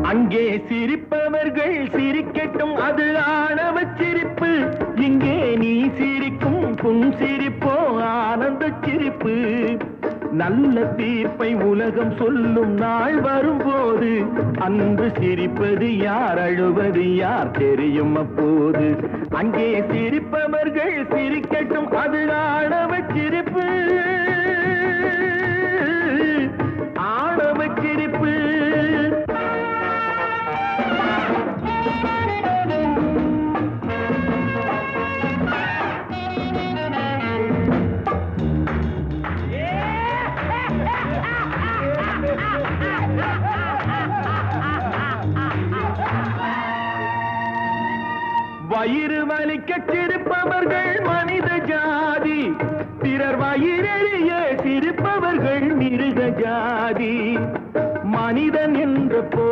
அங்கே சிரிப்பவர்கள் சிரிக்கட்டும், அது ஆணவ சிரிப்பு. இங்கே நீ சிரிக்கும் புன் சிரிப்போ ஆனந்த சிரிப்பு. நல்ல தீர்ப்பை உலகம் சொல்லும் நாள் வரும்போது அன்று சிரிப்பது யார், அழுவது யார் தெரியும் அப்போது. அங்கே சிரிப்பவர்கள் சிரிக்கட்டும், அது ஆணவ சிரிப்பு, ஆணவ சிரிப்பு. வயிறு வலிக்க சிரிப்பவர்கள் மனித ஜாதி, பிறர் வயிறெறிய சிரிப்பவர்கள் மிருக ஜாதி. மனிதன் என்ற போர்